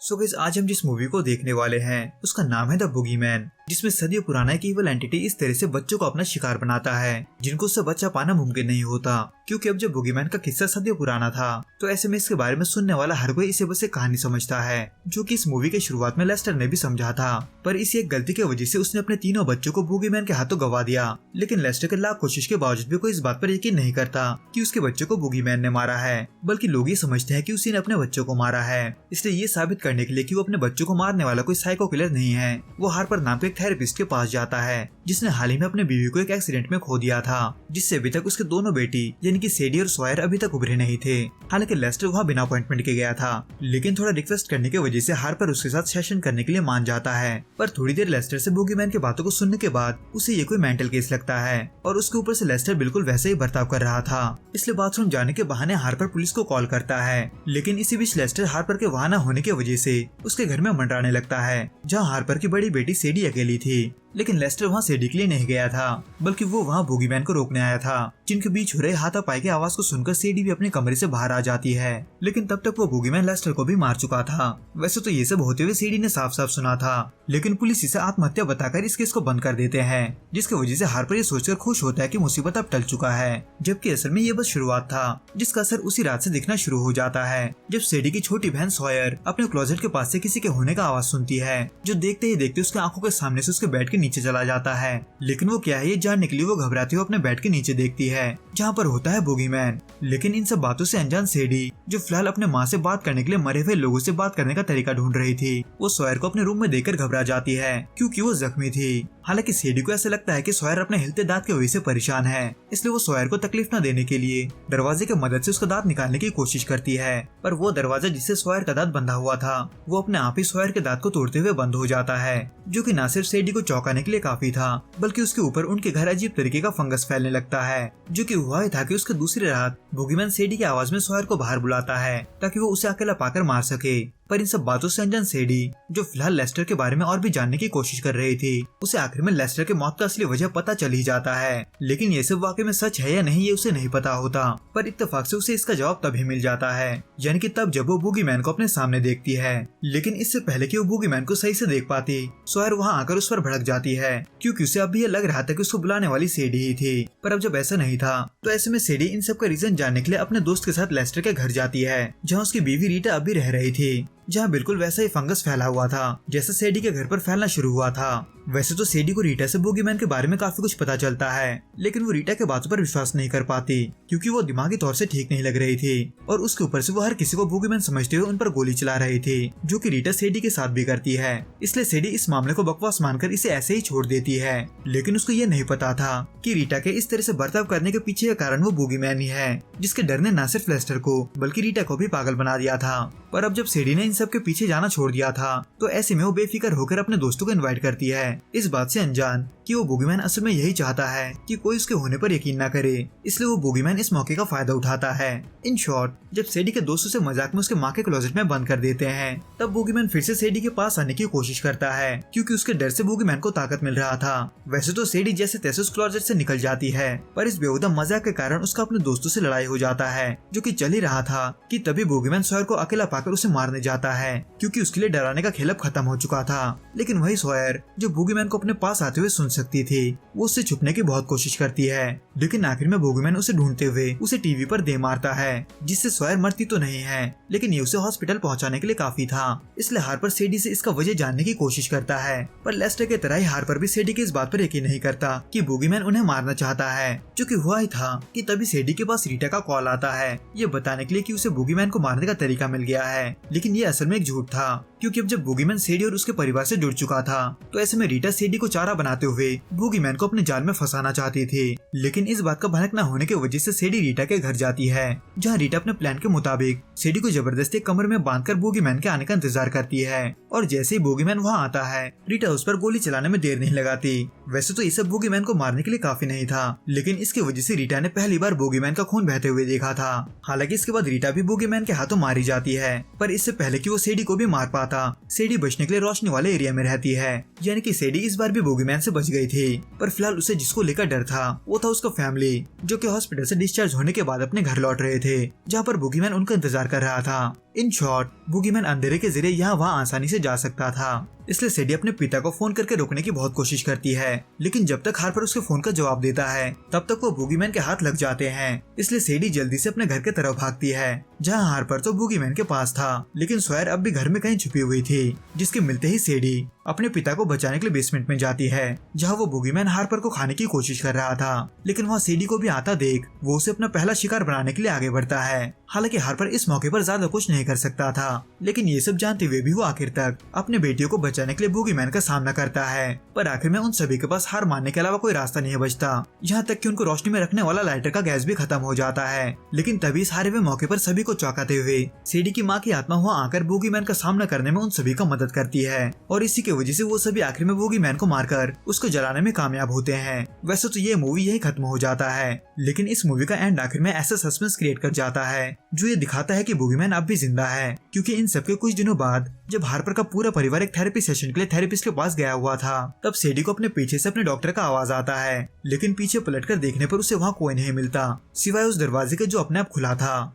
So guys, आज हम जिस मूवी को देखने वाले हैं उसका नाम है द बूगीमैन, जिसमें सदियों पुराना एक इविल एंटिटी इस तरह से बच्चों को अपना शिकार बनाता है जिनको उससे बच्चा पाना मुमकिन नहीं होता। क्योंकि अब जब बूगीमैन का किस्सा सदियों पुराना था तो ऐसे में इसके बारे में सुनने वाला हर कोई इसे बस एक कहानी समझता है, जो कि इस मूवी के शुरुआत में लेस्टर ने भी समझा था। पर इसी एक गलती की वजह से उसने अपने तीनों बच्चों को बूगीमैन के हाथों गवा दिया। लेकिन लेस्टर के लाख कोशिश के बावजूद भी कोई इस बात पर यकीन नहीं करता कि उसके बच्चों को बूगीमैन ने मारा है, बल्कि लोग ये समझते हैं कि उसी ने अपने बच्चों को मारा है। इसलिए ये साबित करने के लिए कि वो अपने बच्चों को मारने वाला कोई साइको किलर नहीं है, वो हार्पर नाम के एक थेरेपिस्ट के पास जाता है जिसने हाल ही में अपने बीवी को एक एक्सीडेंट में खो दिया था, जिससे अभी तक उसके दोनों बेटी यानी कि सेडी और सॉयर अभी तक उभरे नहीं थे। हालांकि लेस्टर वहाँ बिना अपॉइंटमेंट के गया था, लेकिन थोड़ा रिक्वेस्ट करने की वजह से हार्पर उसके साथ सेशन करने के लिए मान जाता है। पर थोड़ी देर लेस्टर से बूगीमैन की बातों को सुनने के बाद उसे ये कोई मेंटल केस लगता है और उसके ऊपर से लेस्टर बिल्कुल वैसे ही बर्ताव कर रहा था। इसलिए बाथरूम जाने के बहाने हार्पर पुलिस को कॉल करता है। लेकिन इसी बीच लेस्टर हार्पर के वहाँ न होने की वजह से उसके घर में मंडराने लगता है, जहाँ हार्पर की बड़ी बेटी सेडी अकेली थी। लेकिन लेस्टर वहाँ सेडी के लिए नहीं गया था, बल्कि वो वहाँ बूगीमैन को रोकने आया था, जिनके बीच हो रहे हाथापाई की आवाज को सुनकर सेडी भी अपने कमरे से बाहर आ जाती है। लेकिन तब तक वो बूगीमैन लेस्टर को भी मार चुका था। वैसे तो ये सब होते हुए सेडी ने साफ साफ सुना था, लेकिन पुलिस इसे आत्महत्या बताकर इस केस को बंद कर देते हैं, जिसकी वजह से हार्पर ये सोचकर खुश होता है कि मुसीबत अब टल चुका है। जबकि असल में ये बस शुरुआत था, जिसका असर उसी रात से दिखना शुरू हो जाता है जब सेडी की छोटी बहन सॉयर अपने क्लोजेट के पास से किसी के होने का आवाज सुनती है, जो देखते ही देखते उसके आंखों के सामने से उसके बेड के नीचे चला जाता है। लेकिन वो क्या है ये जानने के लिए वो घबराती हुई अपने बेड के नीचे देखती है, जहाँ पर होता है बूगीमैन। लेकिन इन सब बातों से अनजान सेडी, जो फिलहाल अपने माँ से बात करने के लिए मरे हुए लोगों से बात करने का तरीका ढूंढ रही थी, वो सॉयर को अपने रूम में देखकर घबरा जाती है क्योंकि वो जख्मी थी। हालांकि सेडी को ऐसा लगता है कि सॉयर अपने हिलते दांत की वजह से परेशान है, इसलिए वो सॉयर को तकलीफ न देने के लिए दरवाजे की मदद से उसका दांत निकालने की कोशिश करती है। पर वो दरवाजा जिससे सॉयर का दांत बंधा हुआ था वो अपने आप ही सॉयर के दांत को तोड़ते हुए बंद हो जाता है, जो कि न सिर्फ सेडी को चौंकाने के लिए काफी था, बल्कि उसके ऊपर उनके घर अजीब तरीके का फंगस फैलने लगता है। जो कि हुआ ही था कि उसके दूसरी रात बूगीमैन सेडी की आवाज में सॉयर को बाहर बुलाता है ताकि वो उसे अकेला पाकर मार सके। पर इन सब बातों से अनजान सेडी, जो फिलहाल लेस्टर के बारे में और भी जानने की कोशिश कर रही थी, उसे आखिर में लेस्टर के मौत का असली वजह पता चल ही जाता है। लेकिन ये सब वाकई में सच है या नहीं ये उसे नहीं पता होता, पर इत्तेफाक से उसे इसका जवाब तभी मिल जाता है, यानी कि तब जब वो बूगीमैन को अपने सामने देखती है। लेकिन इससे पहले कि वो बूगीमैन को सही से देख पाती, सॉयर वहाँ आकर उस पर भड़क जाती है, क्योंकि उसे अब भी ये लग रहा था कि उसको बुलाने वाली सेडी ही थी। पर अब जब ऐसा नहीं था तो ऐसे में सेडी इन सब का रीजन जानने के लिए अपने दोस्त के साथ लेस्टर के घर जाती है, जहाँ उसकी बीवी रीटा अब भी रह रही थी, जहाँ बिल्कुल वैसा ही फंगस फैला हुआ था जैसा सेडी के घर पर फैलना शुरू हुआ था। वैसे तो सेडी को रीटा से बूगीमैन के बारे में काफी कुछ पता चलता है, लेकिन वो रीटा के बातों पर विश्वास नहीं कर पाती क्योंकि वो दिमागी तौर से ठीक नहीं लग रही थी, और उसके ऊपर से वो हर किसी को बूगीमैन समझते हुए उन पर गोली चला रही थी, जो कि रीटा सेडी के साथ भी करती है। इसलिए सेडी इस मामले को बकवास मानकर इसे ऐसे ही छोड़ देती है। लेकिन उसको ये नहीं पता था कि रीटा के इस तरह से बर्ताव करने के पीछे का कारण वो बूगीमैन ही है, जिसके डर ने न सिर्फ लेस्टर को बल्कि रीटा को भी पागल बना दिया था। पर अब जब सेडी ने इन सब के पीछे जाना छोड़ दिया था तो ऐसे में वो बेफिक्र होकर अपने दोस्तों को इनवाइट करती है, इस बात से अनजान कि वो बूगीमैन असल में यही चाहता है कि कोई उसके होने पर यकीन न करे, इसलिए वो बूगीमैन इस मौके का फायदा उठाता है। इन शॉर्ट, जब सेडी के दोस्तों से मजाक में उसके माँ के क्लोजेट में बंद कर देते हैं, तब बूगीमैन फिर से सेडी के पास आने की कोशिश करता है क्योंकि उसके डर से बूगीमैन को ताकत मिल रहा था। वैसे तो सेडी जैसे तैसे उस क्लोजेट से निकल जाती है, पर इस बेहुदा मजाक के कारण उसका अपने दोस्तों से लड़ाई हो जाता है, जो कि चल ही रहा था कि तभी बूगीमैन सॉयर को अकेला पाकर उसे मारने जाता है, क्योंकि उसके लिए डराने का खेल अब खत्म हो चुका था। लेकिन वही सॉयर जो बूगीमैन को अपने पास आते हुए सुन सकती थी, वो उससे छुपने की बहुत कोशिश करती है। लेकिन आखिर में बूगीमैन उसे ढूंढते हुए उसे टीवी पर दे मारता है, जिससे सॉयर मरती तो नहीं है, लेकिन ये उसे हॉस्पिटल पहुंचाने के लिए काफी था। इसलिए हार्पर सेडी से इसका वजह जानने की कोशिश करता है, पर लेस्टर के तरह ही हार्पर भी सेडी की इस बात पर यकीन नहीं करता कि बूगीमैन उन्हें मारना चाहता है। जो कि हुआ ही था कि तभी सेडी के पास रीटा का कॉल आता है, ये बताने के लिए कि उसे बूगीमैन को मारने का तरीका मिल गया है। लेकिन ये असल में एक झूठ था, क्योंकि अब जब बूगीमैन सेडी और उसके परिवार से जुड़ चुका था तो ऐसे में रीटा सेडी को चारा बनाते हुए बूगीमैन को अपने जाल में फंसाना चाहती थी। लेकिन इस बात का भनक न होने की वजह से सेडी रीटा के घर जाती है, जहाँ रीटा अपने प्लान के मुताबिक सेडी को जबरदस्ती कमरे में बांधकर बूगीमैन के आने का इंतजार करती है, और जैसे ही बूगीमैन वहाँ आता है रीटा उस पर गोली चलाने में देर नहीं लगाती। वैसे तो ये सब बूगीमैन को मारने के लिए काफी नहीं था, लेकिन इसकी वजह से रीटा ने पहली बार बूगीमैन का खून बहते हुए देखा था। हालांकि इसके बाद रीटा भी बूगीमैन के हाथों मारी जाती है, पर इससे पहले कि वो सेडी को भी मार पाता, सेडी बचने के लिए रोशनी वाले एरिया में रहती है, यानी कि सेडी इस बार भी बूगीमैन से बच गई थी। पर फिलहाल उसे जिसको लेकर डर था वो था उसका फैमिली, जो कि हॉस्पिटल से डिस्चार्ज होने के बाद अपने घर लौट रहे थे, जहाँ पर बूगीमैन उनका इंतजार कर रहा था। इन शॉर्ट, बूगीमैन अंधेरे के जरिए यहाँ वहाँ आसानी से जा सकता था, इसलिए सैडी अपने पिता को फोन करके रोकने की बहुत कोशिश करती है, लेकिन जब तक हार्पर उसके फोन का जवाब देता है तब तक वो बूगीमैन के हाथ लग जाते हैं। इसलिए सैडी जल्दी से अपने घर के तरफ भागती है, जहाँ हार्पर तो बूगीमैन के पास था, लेकिन सॉयर अब भी घर में कहीं छुपी हुई थी। जिसके मिलते ही सैडी अपने पिता को बचाने के लिए बेसमेंट में जाती है, जहाँ वो बूगीमैन हार्पर को खाने की कोशिश कर रहा था, लेकिन वहाँ सैडी को भी आता देख वो उसे अपना पहला शिकार बनाने के लिए आगे बढ़ता है। हालांकि हार्पर इस मौके पर ज्यादा कुछ नहीं कर सकता था, लेकिन ये सब जानते हुए भी वो आखिर तक अपने बेटियों को बचाने के लिए बूगीमैन का सामना करता है। पर आखिर में उन सभी के पास हार मानने के अलावा कोई रास्ता नहीं बचता, यहाँ तक कि उनको रोशनी में रखने वाला लाइटर का गैस भी खत्म हो जाता है। लेकिन तभी इस हारे हुए मौके पर सभी को चौंकाते हुए सैडी की माँ की आत्मा वहाँ आकर बूगीमैन का सामना करने में उन सभी का मदद करती है, और इसी की वजह से वो सभी आखिर में बूगीमैन को मारकर उसको जलाने में कामयाब होते हैं। वैसे तो ये मूवी यही खत्म हो जाता है, लेकिन इस मूवी का एंड आखिर में ऐसा सस्पेंस क्रिएट कर जाता है जो ये दिखाता है कि बूगीमैन अब भी जिंदा है, क्योंकि इन सबके कुछ दिनों बाद जब हार्पर का पूरा परिवार एक थेरेपी सेशन के लिए थेरेपिस्ट के पास गया हुआ था, तब सैडी को अपने पीछे से अपने डॉक्टर का आवाज आता है, लेकिन पीछे पलटकर देखने पर उसे वहाँ कोई नहीं मिलता सिवाय उस दरवाजे के जो अपने आप खुला था।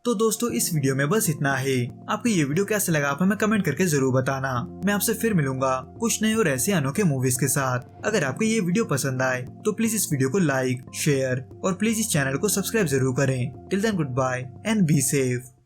तो दोस्तों इस वीडियो में बस इतना ही। आपको ये वीडियो कैसा लगा आप हमें कमेंट करके जरूर बताना। मैं आपसे फिर मिलूंगा कुछ नए और ऐसे अनोखे मूवीज के साथ। अगर आपको ये वीडियो पसंद आए तो प्लीज इस वीडियो को लाइक, शेयर और प्लीज इस चैनल को सब्सक्राइब जरूर करें। Till then goodbye and be safe.